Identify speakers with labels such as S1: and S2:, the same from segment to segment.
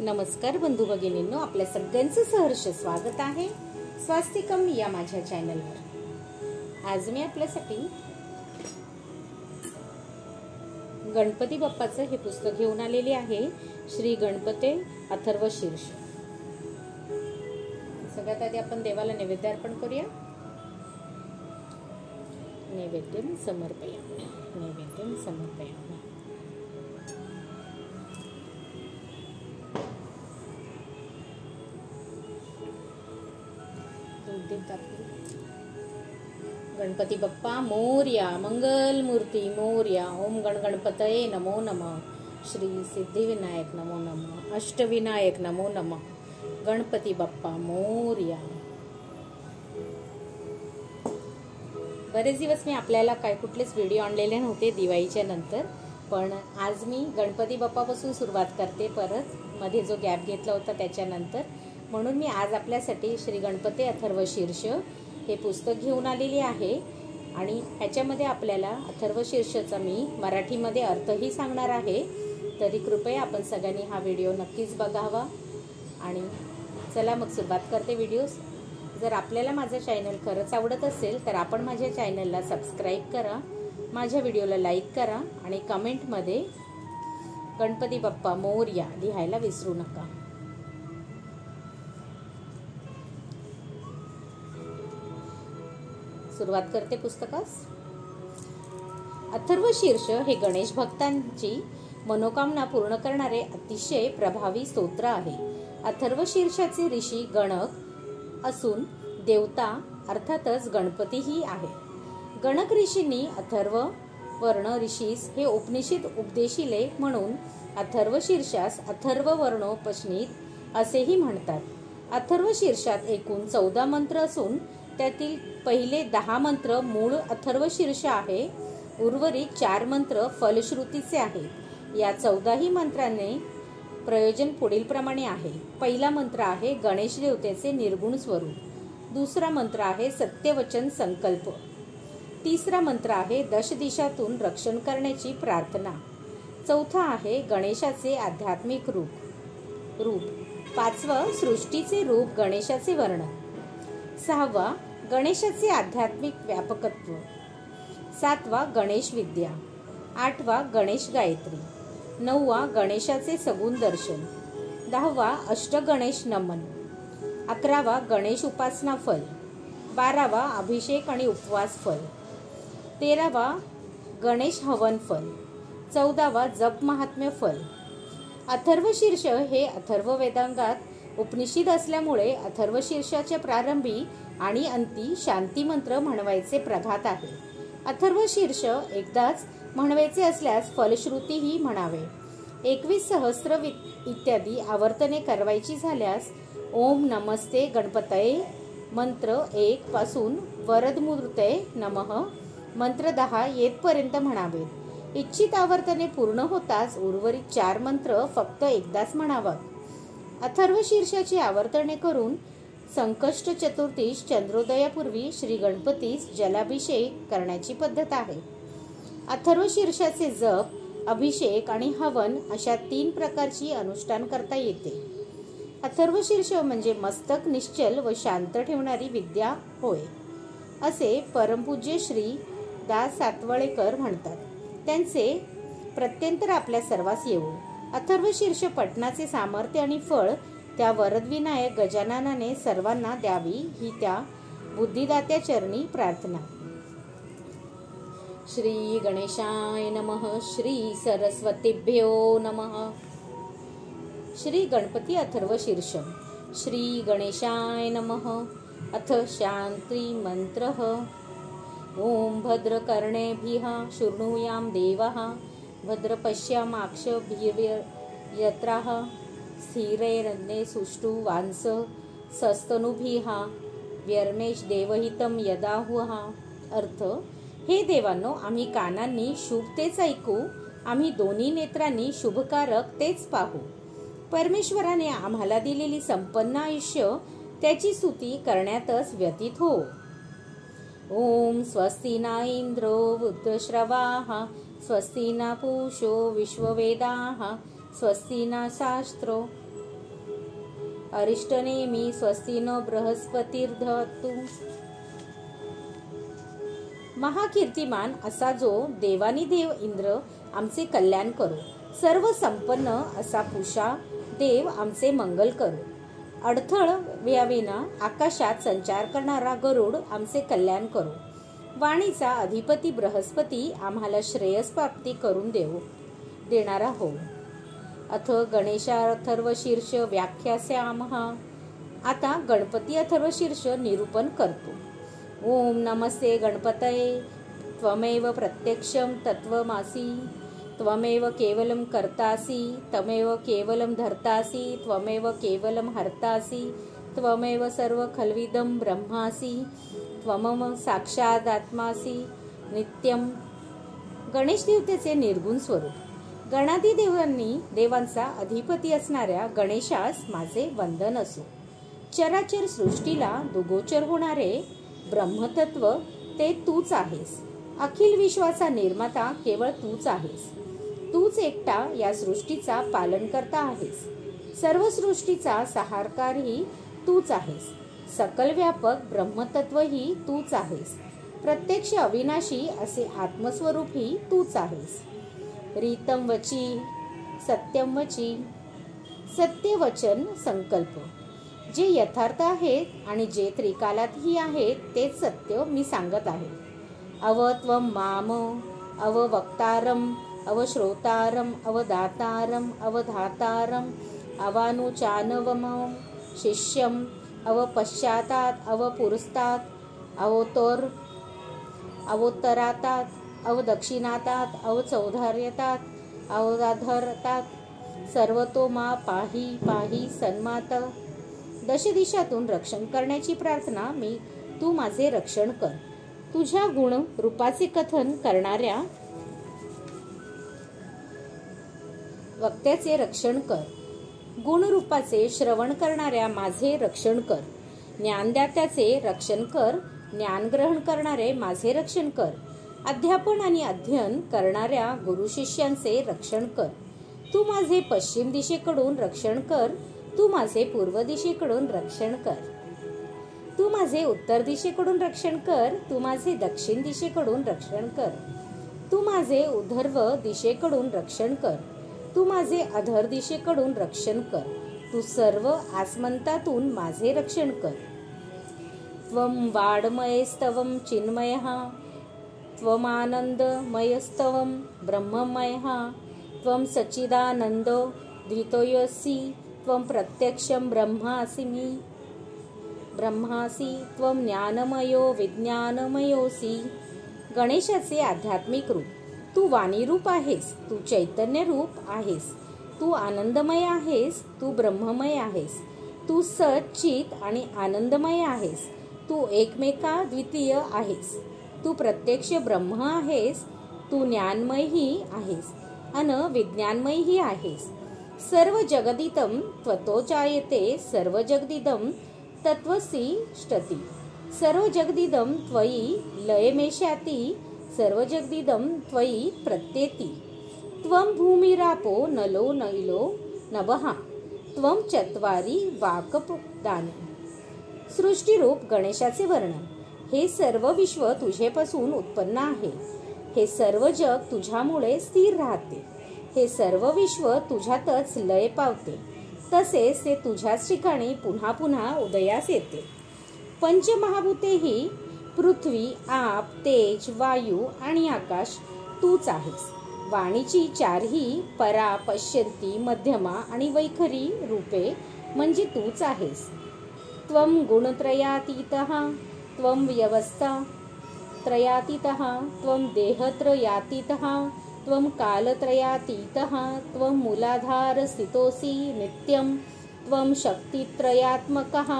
S1: नमस्कार बंधू भगिनींनो, आपल्या सगळ्यांचं सहर्ष स्वागत आहे स्वास्तिकम या माझ्या चॅनलवर। आज मी आपल्यासाठी गणपती बाप्पाचं हे पुस्तक घेऊन आलेले आहे, श्री गणपते अथर्व शीर्ष। सगळ्यात आधी आपण देवाला नैवेद्य अर्पण करूया। नैवेद्यम समर्पयामि, नैवेद्यम समर्पयामि। गणपती बाप्पा मोरया, मंगल मूर्ती मोरया। ओम गण गणपतये नमो नमः। श्री सिद्धिविनायक नमो नमः। अष्टविनायक नमो नमः। गणपती बाप्पा मोरया। बरेच दिवस मी आपल्याला कुठलेच व्हिडिओ आणलेले नव्हते दिवाळीच्या नंतर, पण आज मी गणपती बाप्पापासून सुरुवात करते। परत मध्ये जो गॅप घेतला होता त्याच्यानंतर, म्हणून मी आज आपल्यासाठी श्री गणपते अथर्व शीर्ष हे पुस्तक घेऊन आलेले आहे। आणि ह्याच्यामध्ये आपल्याला अथर्व शीर्षचा मी मराठीमध्ये अर्थही सांगणार आहे। तरी कृपया आपण सगळ्यांनी हा व्हिडिओ नक्कीच बघावा। आणि चला मग सुरुवात करते व्हिडिओस। जर आपल्याला माझं चॅनल खरंच आवडत असेल तर आपण माझ्या चॅनलला सबस्क्राईब करा, माझ्या व्हिडिओला लाईक करा आणि कमेंटमध्ये गणपती बाप्पा मोरया लिहायला विसरू नका। सुरुवात करते पुस्तकास। अथर्व शीर्ष हे गणेश भक्तांची मनोकामना पूर्ण करणारे अतिशय प्रभावी स्तोत्र आहे। अथर्व शीर्षाचे ऋषी गणक असून देवता अर्थातच गणपतीही आहे। गणक ऋषींनी अथर्व वर्ण ऋषीस हे उपनिषद उपदेशिले, म्हणून अथर्व शीर्षास अथर्व वर्णोपनिषद असेही म्हणतात। अथर्व शीर्षात एकूण 14 मंत्र असून त्यातील पहिले 10 मंत्र मूळ अथर्व शीर्ष आहे। उर्वरित 4 मंत्र फलश्रुतीचे आहेत। या 14ही मंत्रांचे प्रयोजन पुढील प्रमाणे आहे। पहिला मंत्र आहे गणेश देवतेचे निर्गुण स्वरूप। दुसरा मंत्र आहे सत्यवचन संकल्प। तिसरा मंत्र आहे दश दिशातून रक्षण करण्याची प्रार्थना। चौथा आहे गणेशाचे आध्यात्मिक रूप। पाचवा सृष्टीचे रूप गणेशाचे वर्णन। सहावा गणेशाचे आध्यात्मिक व्यापकत्व। सातवा गणेश विद्या। आठवा गणेश गायत्री। नववा गणेशाचे सगुण दर्शन। 10वा अष्टगणेश नमन। 11वा गणेश उपासना फल। 12वा अभिषेक आणि उपवास फल। 13वा गणेश हवन फल। 14वा जप महात्म्य फल। अथर्व शीर्ष हे अथर्व वेदांगात उपनिषद असल्यामुळे अथर्व शीर्षाच्या प्रारंभी आणि अंती शांती मंत्र म्हणवायचे प्रघात आहे। अथर्व शीर्ष एकदाच म्हणवायचे असल्यास फलश्रुतीही म्हणावे। 21 सहस्र इत्यादी आवर्तने करवायची झाल्यास ओम नमस्ते गणपतये मंत्र 1 पासून वरदमूर्तये नमः मंत्र 10 येतपर्यंत म्हणावेत। इच्छित आवर्तने पूर्ण होताच उर्वरित 4 मंत्र फक्त एकदाच म्हणावात। अथर्व शीर्षाची आवर्तने करून संकष्ट चतुर्थीस चंद्रोदयापूर्वी श्री गणपतीस जलाभिषेक करण्याची पद्धत आहे। अथर्व शीर्षाचे जप, अभिषेक आणि हवन अशा 3 प्रकारची अनुष्ठान करता येते। अथर्व शीर्ष म्हणजे मस्तक निश्चल व शांत ठेवणारी विद्या होय, असे परमपूज्य श्री दास सातवळेकर म्हणतात। त्यांचे प्रत्यंतर आपल्या सर्वांस येवो। अथर्व शीर्ष पठणाचे सामर्थ्य आणि फळ त्या वरदविनायक गजाननाने सर्वांना द्यावी ही त्या बुद्धिदात्या चरणी प्रार्थना। श्री गणेशाय नमः। श्री सरस्वतीभ्यो नमः। श्री गणपती अथर्व शीर्षम। श्री गणेशाय नमः। अथ शांती मंत्रः। ओम भद्रकर्णेभिः शृणुयाम देवः भद्रपश्यामाक्षभिर्यत्राः स्थिरैरन्ये सुष्ठु वांस सस्तनुभिः व्यर्मेश देवहितं यदाहुः। अर्थ, हे देवांनो, आम्ही कानांनी शुभ तेच ऐकू, आम्ही दोन्ही नेत्रांनी शुभकारक तेच पाहू। परमेश्वराने आम्हाला दिलेली संपन्न आयुष्य त्याची स्तुती करण्यातच व्यतीत हो। ओम स्वस्ति न इंद्रो वृद्धश्रवाः स्वस्ति न पूषो विश्ववेदाः स्वस्ति न शास्त्रो अरिष्टनेमी स्वस्ति नो बृहस्पतिर्दधातु। महाकीर्तिमान असा जो देवानिदेव इंद्र आमचे कल्याण करो, सर्व संपन्न असा पूषा देव आमचे मंगल करो, अडथळ याविना आकाशात संचार करणारा गरुड आमचे कल्याण करो, वाणीचा अधिपती बृहस्पती आम्हाला श्रेयस प्राप्ती करून देणारा हो। अथ गणेशाथर्वशीर्ष व्याख्यास्यामः। आता गणपती अथर्वशीर्ष निरूपण करतो। ओम नमस्ते गणपतये त्वमेव प्रत्यक्षं तत्त्वमसि त्वमेव केवलं कर्तासि त्वमेव केवलं धर्तासि त्वमेव केवलं हर्तासि त्वमेव सर्व खल्विदं ब्रह्मासि त्वमम साक्षादात्मासि नित्यं। गणेश देवतेचे निर्गुण स्वरूप। गणादी देवांचा अधिपती असणाऱ्या गणेशास माझे वंदन असो। चराचर सृष्टीला दुगोचर होणारे ब्रह्मतत्व ते तूच आहेस। अखिल विश्वाचा निर्माता केवळ तूच आहेस। तूच एकटा या सृष्टीचा पालन करता आहेस। सर्व सृष्टीचा सहारकारही तूच आहेस। सकल व्यापक ब्रह्मतत्वही तूच आहेस। प्रत्यक्ष अविनाशी असे आत्मस्वरूपही तूच आहेस। रीतम वची सत्यम वची। सत्य वचन संकल्प जे यथार्थ आहेत आणि जे त्रिकालातही आहेत तेच सत्य मी सांगत आहे। अवत्वम माम अववक्तारम अवश्रोतारम अवदातारम अवधातारम अवानुचानवम शिष्यम अवपश्चातात अवपुरस्तात अवोत्तर अवोत्तरातात अवदक्षिणातात अवचौधार्यतात अवधाधरतात सर्वतो मा पाही पाही सन्मात। दशदिशातून रक्षण करण्याची प्रार्थना मी तू माझे रक्षण कर। तुझ्या गुण रूपाचे कथन करणाऱ्या वक्त्याचे रक्षण कर। गुण रूपाचे श्रवण करणाऱ्या माझे रक्षण कर। ज्ञानदात्याचे रक्षण कर। ज्ञान ग्रहण करणारे माझे रक्षण कर। अध्यापन आणि अध्ययन करणाऱ्या गुरु शिष्यांचे रक्षण कर। तू माझे पश्चिम दिशेकडून रक्षण कर। तू माझे पूर्व दिशेकडून रक्षण कर। तू माझे उत्तर दिशेकडून रक्षण कर। तू माझे दक्षिण दिशेकडून रक्षण कर। तू माझे ऊर्ध्व दिशेकडून रक्षण कर। तू माझे अधर दिशेकडून रक्षण कर। तू सर्व आसमंतातून माझे रक्षण कर। त्वं वाङ्मयस्तवं चिन्मयः त्वमानन्दमयस्तवं ब्रह्ममयः त्वं सच्चिदानन्दो द्वितीयोऽसि त्वं प्रत्यक्षं ब्रह्मासि त्वं ज्ञानमयो विज्ञानमयोऽसि। गणेशाचे आध्यात्मिक रूप। तू वाणी रूप आहेस। तू चैतन्य रूप आहेस। तू आनंदमय आहेस। तू ब्रह्ममय आहेस। तू सच्चित आणि आनंदमय आहेस। तू एकमेका द्वितीय आहेस। तू प्रत्यक्ष ब्रह्म आहेस। तू ज्ञानमयही आहेस अन विज्ञानमयही आहेस। सर्व जगदिदं त्वतो जायते सर्व जगदिदं तत्त्वसि तिष्ठति। सर्व जगदिदं त्वयि लयमेष्याति सर्व जगदिदं त्वयि प्रत्येति। त्वं भूमिरापो नलो नैलो नभः त्वं चत्वारि वाक्पदानि। सृष्टीरूप गणेशाचे वर्णन। हे सर्व विश्व तुझेपासून उत्पन्न आहे। हे सर्व जग तुझ्यामुळे स्थिर राहते। हे सर्व विश्व तुझ्यातच लय पावते। तसेच ते तुझ्याच ठिकाणी पुन्हा पुन्हा उदयास येते। पंचमहाभूतेही पृथ्वी आप तेज वायू आणि आकाश तूच आहेस। वाणीची चारही परा पश्यंती मध्यमा आणि वैखरी रूपे म्हणजे तूच आहेस। त्वं गुणत्रयातीतः त्वं व्यवस्था त्रयातीतः त्वं देहत्रयातीतः त्वं कालत्रयातीतः त्वं मूलाधार स्थितोऽसि नित्यं त्वं शक्तित्रयात्मकः।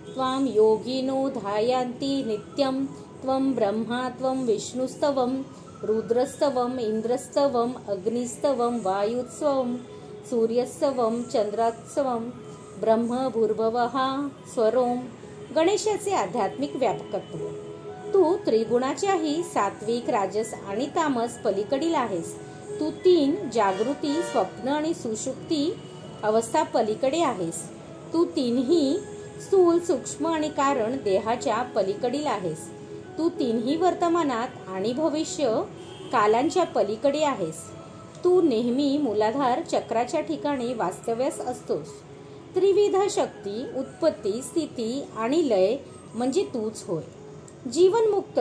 S1: त्वां योगिनो ध्यायन्ति नित्यं त्वं ब्रह्मा त्वं विष्णुस्तवं रुद्रस्तवं इंद्रस्तवं अग्निस्तवं वायुस्तवं सूर्यस्तवं चंद्रस्तवं ब्रह्म भूर्भुवः स्वरों। गणेशाचे आध्यात्मिक व्यापकत्व. तू त्रिगुणाच्याही सात्विक, राजस आणि तामस पलीकडील आहेस. तू 3 जागृती, स्वप्न आणि सुषुप्ती अवस्था पलीकडे आहेस. तू 3ही स्थूल, सूक्ष्म आणि कारण देहाच्या पलीकडील आहेस. तू 3ही वर्तमानात आणि भविष्य कालांच्या पलीकडे आहेस. तू नेहमी मूलाधार चक्राच्या ठिकाणी वास्तव्यास असतोस. त्रिविध शक्ती, उत्पत्ती, स्थिती आणि लय म्हणजे तूच होय. जीवनमुक्त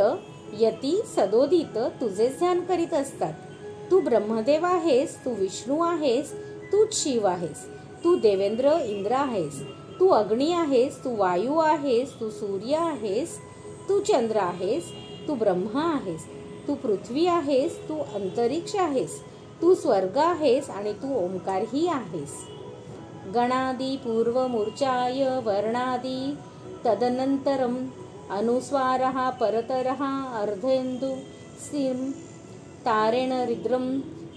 S1: यती सदोदित तुझेच ध्यान करीत असतात. तू ब्रह्मदेव आहेस, तू विष्णू आहेस, तूच शिव आहेस, तू देवेंद्र इंद्र आहेस, तू अग्नी आहेस, तू वायू आहेस, तू सूर्य आहेस, तू चंद्र आहेस, तू ब्रह्मा आहेस, तू पृथ्वी आहेस, तू अंतरिक्ष आहेस, तू स्वर्ग आहेस आणि तू ओंकारही आहेस. गणादि पूर्वमूर्चाय वर्णादि तदनंतरम अनुस्वारः परतरः अर्धेन्दु सिं तारेण रुद्रम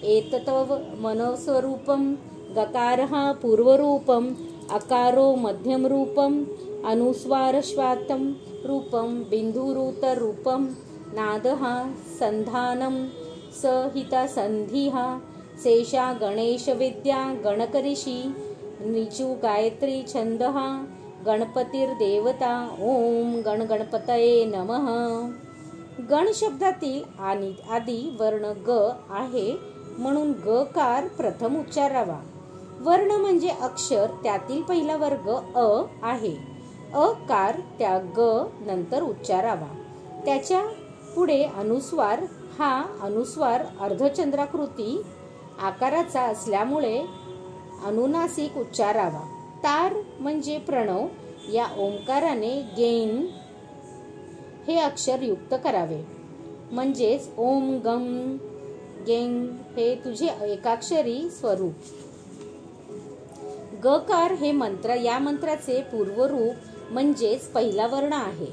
S1: एततव मनस्वरूपम गकारः पूर्वरूपम अकारो मध्यम रूपम अनुस्वार श्वातम रूपम बिंदुरूतर रूपम नादः संधानम सहिता संधिः शेषा गणेश विद्या गणकऋषी निचू गायत्री छंदः गणपतिर्देवता. ओम गण गणपतये नमः. गण शब्दातील आदी वर्ण ग आहे म्हणून गकार प्रथम उच्चारावा. वर्ण म्हणजे अक्षर, त्यातील पहिला वर्ग अ आहे. अकार त्या ग नंतर उच्चारावा. त्याच्या पुढे अनुस्वार. हा अनुस्वार अर्धचंद्राकृती आकाराचा असल्यामुळे अनुनासिक उच्चारावा. तार म्हणजे प्रणव. या ओंकाराने गेन हे अक्षर युक्त करावे. म्हणजेच ओम गम गेंग हे तुझे एकाक्षरी स्वरूप. गकार हे या मंत्राचे पूर्वरूप म्हणजेच पहिला वर्ण आहे.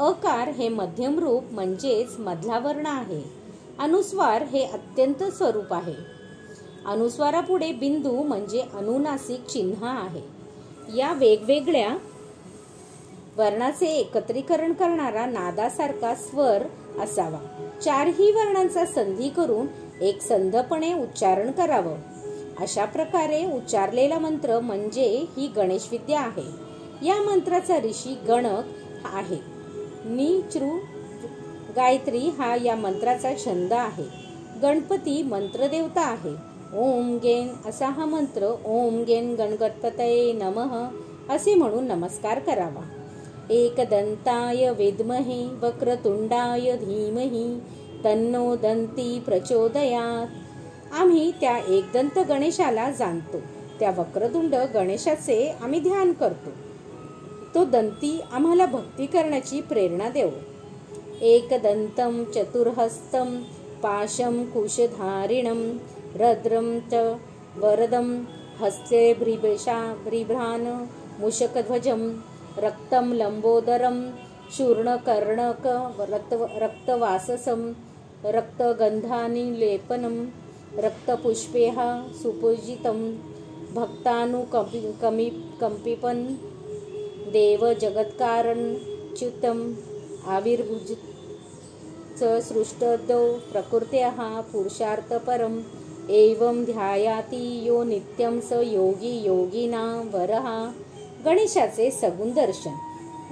S1: अकार हे मध्यम रूप म्हणजेच मधला वर्ण आहे. अनुस्वार हे अत्यंत स्वरूप आहे. अनुस्वारापुढे बिंदू म्हणजे अनुनासिक चिन्ह आहे. या वेगवेगळ्या वर्णाचे एकत्रीकरण करणारा नादासारखा स्वर असावा. 4ही वर्णांचा संधी करून एक संधपणे उच्चारण करावं. अशा प्रकारे उच्चारलेला मंत्र म्हणजे ही गणेश विद्या आहे. या मंत्राचा ऋषी गणक आहे. निचृ गायत्री हा या मंत्राचा छंद आहे. गणपती मंत्रदेवता आहे. ओम गेन असा हा मंत्र ओम गेन गणगणपतये नमः असे म्हणून नमस्कार करावा. एकदंताय विद्महे वक्रतुंडाय धीमहि तन्नो दंती प्रचोदयात. आम्ही त्या एकदंत गणेशाला जाणतो. त्या वक्रतुंड गणेशाचे आम्ही ध्यान करतो. तो दंती आम्हाला भक्ती करण्याची प्रेरणा देव. एकदंतं चतुर्हस्तं पाशं कुशधारिणं रद्रं च वरदं हस्ते बिभ्रान मूषकध्वजं रक्तं लंबोदरं चूर्णकर्णक रक्तवाससं रक्तगंधानि लेपनं रक्तपुष्पेः सुपूजितं भक्तानुकंपिपन् देव जगत्कारणच्युतम् आविर्भुज सृष्टदो प्रकृत्याः पुरुषार्थपरम् एवं ध्यायाति यो नित्यं स योगी योगिनां वरः. गणेशाचे सगुण दर्शन.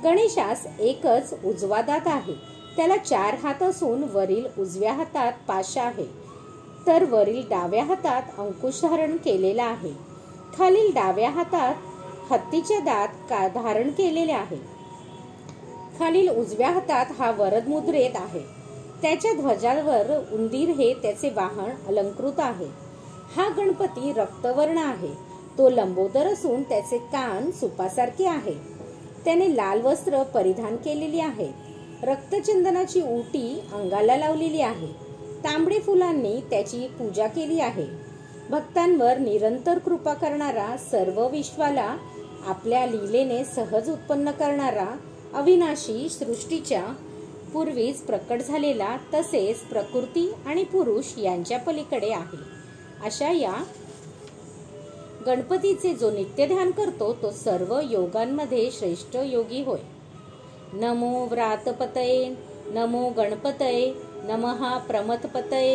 S1: गणेशास एकच उजवा दात आहे. त्याला 4 हात असून वरील उजव्या हातात पाशा आहे, तर वरील डाव्या हातात अंकुश धारण केलेला आहे. खालील डाव्या हातात हत्तीचे दात धारण केलेले आहे. खालील उजव्या हातात हा वरद मुद्रेत आहे. त्याच्या ध्वजावर उंदीर हे त्याचे वाहन अलंकृत आहे. हा गणपती रक्तवर्ण आहे. तो लंबोदर असून त्याचे कान सुपासारखे आहे. त्याने लाल वस्त्र परिधान केलेली आहे. रक्तचंदनाची उटी अंगाला लावलेली आहे. तांबडे फुलांनी त्याची पूजा केली आहे. भक्तांवर निरंतर कृपा करणारा, सर्व विश्वाला आपल्या लीलेने सहज उत्पन्न करणारा, अविनाशी, सृष्टीच्या पूर्वीच प्रकट झालेला, तसेच प्रकृती आणि पुरुष यांच्या पलीकडे आहे. अशा या गणपतीचे जो नित्य ध्यान करतो तो सर्व योगांमध्ये श्रेष्ठ योगी होय. नमो व्रातपतये नमो गणपतये नमः प्रमथपतये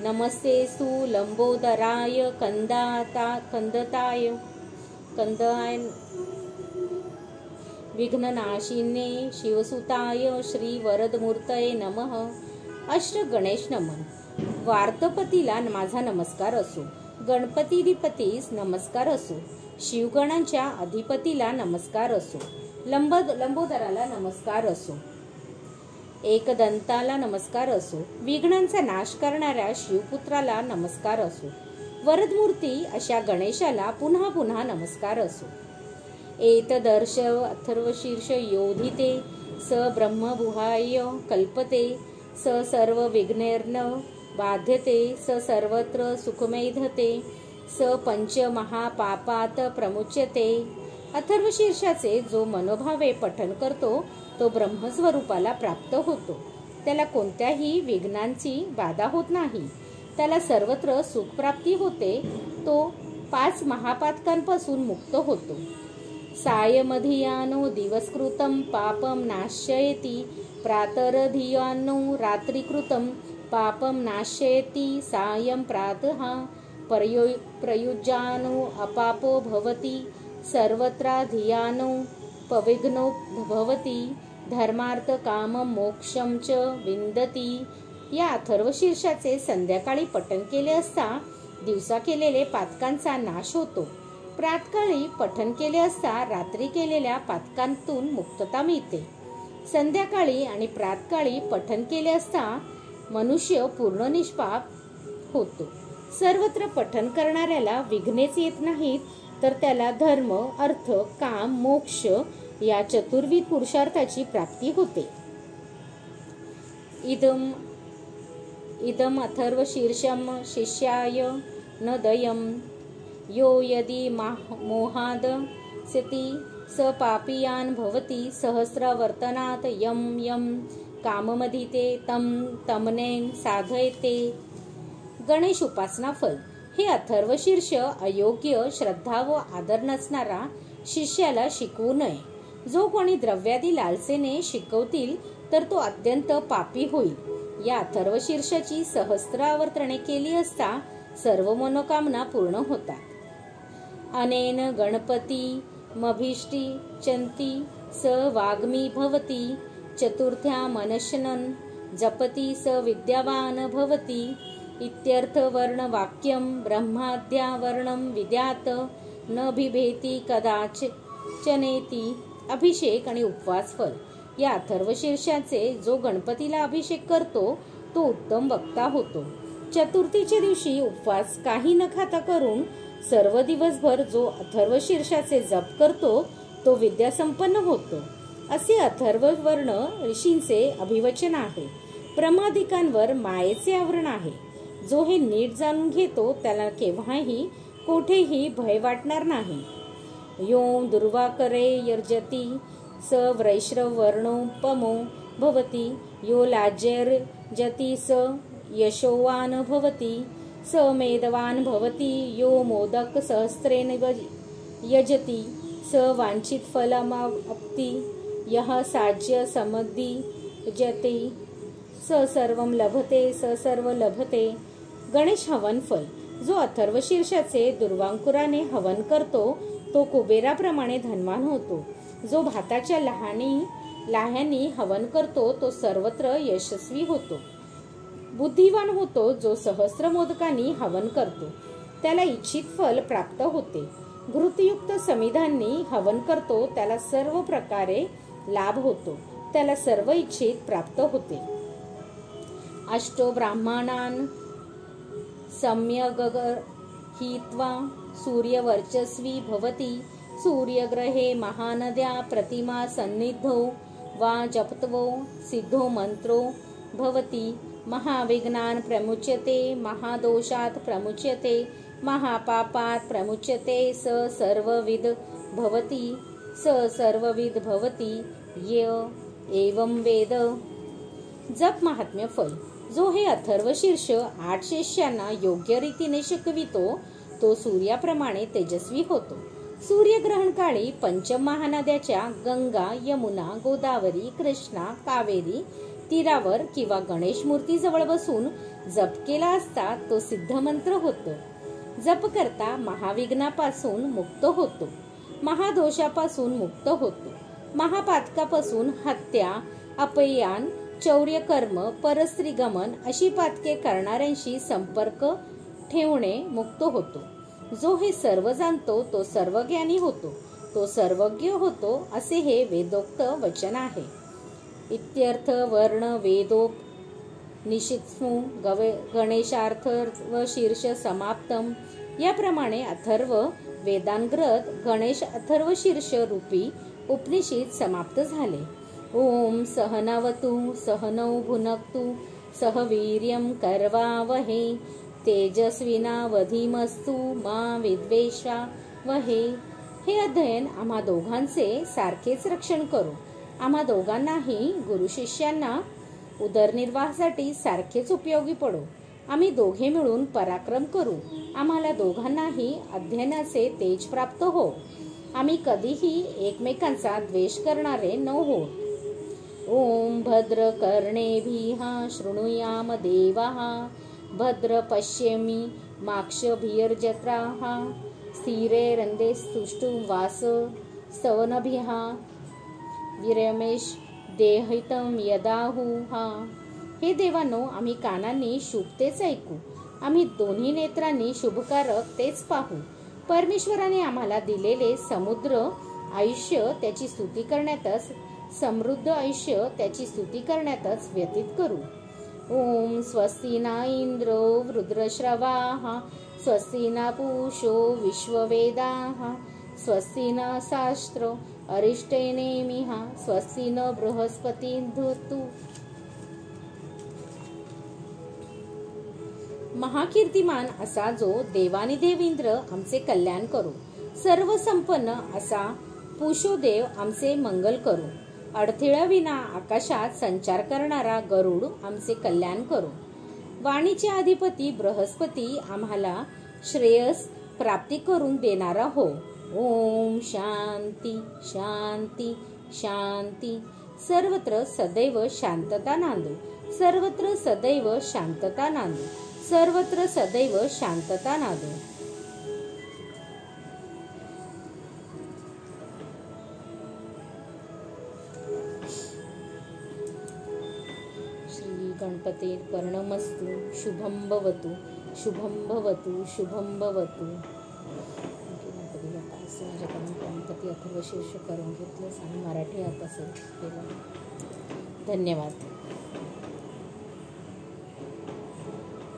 S1: नमस्तेस्तु लंबोदराय कंदताय विघ्ननाशिने शिवसुताय श्री वरदमूर्तये नमः. अष्ट गणेश नमन. वार्तपतीला माझा नमस्कार असो, गणपतीधिपतीस नमस्कार असो, शिवगणांच्या अधिपतीला नमस्कार असो, लंबोदराला नमस्कार असो, एकदंताला नमस्कार असो, विघ्नांचा नाश करणाऱ्या शिवपुत्राला नमस्कार असो, वरदमूर्ती अशा गणेशाला पुन्हा पुन्हा नमस्कार असो. एतदर्श अथर्वशीर्ष योधिते स ब्रह्मबुहाय कल्पते स सर्व विघ्नैर्न बाध्यते स सर्वत्र सुखमेधते स पंच महापापात प्रमुच्यते. अथर्वशीर्षाचे जो मनोभावे पठन करतो तो ब्रह्मस्वरूपाला प्राप्त होतो. त्याला कोणत्याही विघ्नांची बाधा होत नाही. त्याला सर्वत्र सुखप्राप्ती होते. तो 5 महापातकांपासून मुक्त होतो. सायमधियानो दिवसकृतं पापं नाशयति प्रातरधियानो रात्रिकृतं पापं नाशयति सायं प्रातः प्रयुज्यानो अपापो भवति सर्वत्राधियानो पविघ्नो भवति धर्मार्थ कामं मोक्षं च विंदती. या अथर्वशीर्षाचे संध्याकाळी पठन केले असता दिवसा केलेले पातकांचा नाश होतो. प्रातकाळी पठन केले असता रात्री केलेल्या पातकांतून मुक्तता मिळते. संध्याकाळी आणि प्रातकाळी पठन केले असता मनुष्य पूर्ण निष्पाप होतो. सर्वत्र पठन करणाऱ्याला विघ्नेच येत नाहीत, तर त्याला धर्म अर्थ काम मोक्ष या चतुर्विध पुरुषार्थाची प्राप्ती होते. इदम अथर्वशीर्षम शिष्याय न दयम यो यदि मोहाद सिति स पापियान भवति सहस्रवर्तनात यम यम काममधिते तम तमनेन साधयते. गणेश उपासना फल. हे अथर्वशीर्ष अयोग्य श्रद्धा व आदर नसणारा शिष्याला शिकवू नये. जो कोणी द्रव्यादी लालसेने शिकवतील तर तो अत्यंत पापी होईल. या अथर्वशीर्षाची सहस्त्र आवर्तने केली असता सर्व मनोकामना पूर्ण होतात. अनेन गणपती मभीष्टी चंती स वाग्मी भवती चतुर्थ्या मनशनन जपती स विद्यावान भवती इत्यर्थ वर्ण वाक्यम ब्रह्माद्या वर्णम विद्यात न बिभेती कदाचनेती. अभिषेक आणि उपवास फल. या अथर्वशीर्षाचे जो गणपतीला अभिषेक करतो तो उत्तम वक्ता होतो. चतुर्थीच्या दिवशी उपवास काही न खाता करून सर्व दिवसभर जो अथर्वशीर्षाचे जप करतो तो विद्यासंपन्न होतो. असे अथर्ववर्ण ऋषींचे अभिवचन आहे. ब्रह्मादिकांवर मायेचे आवरण आहे. जो हे नीट जाणून घेतो त्याला केव्हाही कोठेही भय वाटणार नाही. यो दुर्वाकरे यर्जती स वैश्रवर्णोपमो भवती यो लाज्यर्जती स यशोवान भवती स मेदवान भवती यो मोदक सहस्रेण यजती स वांछित फलमाप्ती यः साज्य समद्धिजते स सर्वं लभते स सर्व लभते. गणेश हवन फल. जो अथर्वशीर्षाचे दुर्वांकुराने हवन करतो तो कुबेराप्रमाणे धनवान होतो. जो भाताच्या लाह्यांनी हवन करतो तो सर्वत्र यशस्वी होतो. बुद्धिवान होतो. जो सहस्त्र मोदकांनी हवन करतो त्याला इच्छित फल प्राप्त होते. घृतयुक्त समिधांनी हवन करतो त्याला सर्व प्रकारे लाभ होतो. त्याला सर्व इच्छित प्राप्त होते. अष्टो ब्राह्मणान सम्यगर्हित्वा सूर्यवर्चस्वी भवति सूर्यग्रहे महानद्या प्रतिमा सन्निधो वा जपत्वो सिद्धो मंत्रो भवति महाविघ्नान् प्रमुच्यते महादोषात् प्रमुच्यते महापापात् प्रमुच्यते स सर्वविद भवति य एवं वेद. जप महात्म्य फल. जो हे अथर्वशीर्ष 8 शिष्यांना योग्य रीतीने शिकवितो तो सूर्याप्रमाणे तेजस्वी होतो. सूर्यग्रहण काळी पंचमहानद्याच्या गंगा, यमुना, गोदावरी, कृष्णा, कावेरी तीरावर किंवा गणेश मूर्ती जवळ बसून जप केला असता तो सिद्धमंत्र होतो. जप करता महाविघ्नापासून मुक्त होतो, महादोषापासून मुक्त होतो, महापातकापासून हत्या, अपयन, चौर्यकर्म, परस्त्रीगमन अशी पातके करणाऱ्यांशी संपर्क ठेवणे मुक्त होतो. जो हे सर्व जाणतो तो सर्वज्ञानी होतो, तो सर्वज्ञ होतो असे हे वेदोक्त वचन आहे. इत्यर्थ वर्ण वेदोपनिषत्सु गणेशार्थ व शीर्ष समाप्तम. याप्रमाणे अथर्व वेदांग्रत गणेश अथर्व शीर्ष रूपी उपनिषद समाप्त झाले. ओम सहनावतु सहनौ भुनक्तु सह वीर्यं करवावहे तेजस्विनावधीमस्तु मा विद्वेषावहे. हे अध्ययन आम्हा दोघांचे सारखेच रक्षण करू. आम्हा दोघांनाही गुरु शिष्यांना उदरनिर्वाहासाठी सारखेच उपयोगी पडो. आम्ही दोघे मिळून पराक्रम करू. आम्हाला दोघांनाही अध्ययनाचे तेज प्राप्त हो. आम्ही कधीही एकमेकांचा द्वेष करणारे न हो. ओम भद्र कर्णेभिः शृणुयाम देवाः भद्र पश्येमि माक्षभिर्जत्राः स्थिरैरन्धे स्तुष्टुं वास स्तवनभिः विरमेश देहितं यदाहुः. हे देवानो, आम्ही कानांनी शुभ तेच ऐकू, आम्ही दोन्ही नेत्रांनी शुभकारक तेच पाहू. परमेश्वराने आम्हाला दिलेले समुद्र आयुष्य त्याची स्तुती करण्यातच, समृद्ध आयुष्य त्याची स्तुती करण्यातच व्यतीत करू. ओम स्वस्ति न इंद्रो वृद्रश्रवाः स्वस्ति न पूषो विश्ववेदाः स्वस्ति न शास्त्रो अरिष्टेनेमिः स्वस्ति न बृहस्पतिर्धुतु. महाकीर्तिमान असा जो देवानिदेव इंद्र आमचे कल्याण करू. सर्व संपन्न असा पुषोदेव आमचे मंगल करू. अडथळ्याविना आकाशात संचार करणारा गरुड आमचे कल्याण करू. वाणीचे अधिपती बृहस्पती आम्हाला श्रेयस प्राप्ती करून देणारा हो. ओम शांती शांती शांती. सर्वत्र सदैव शांतता नांदो. सर्वत्र सदैव शांतता नांदो. सर्वत्र सदैव शांतता नांदो. गणपती पर्णमस्तु. शुभं भवतु शुभं भवतु शुभं भवतु. गणपती बाप्पा माझ्याकडून गणपती अथर्व शीर्ष करून घेतलं आणि मराठी ॲप असेल केलं. धन्यवाद.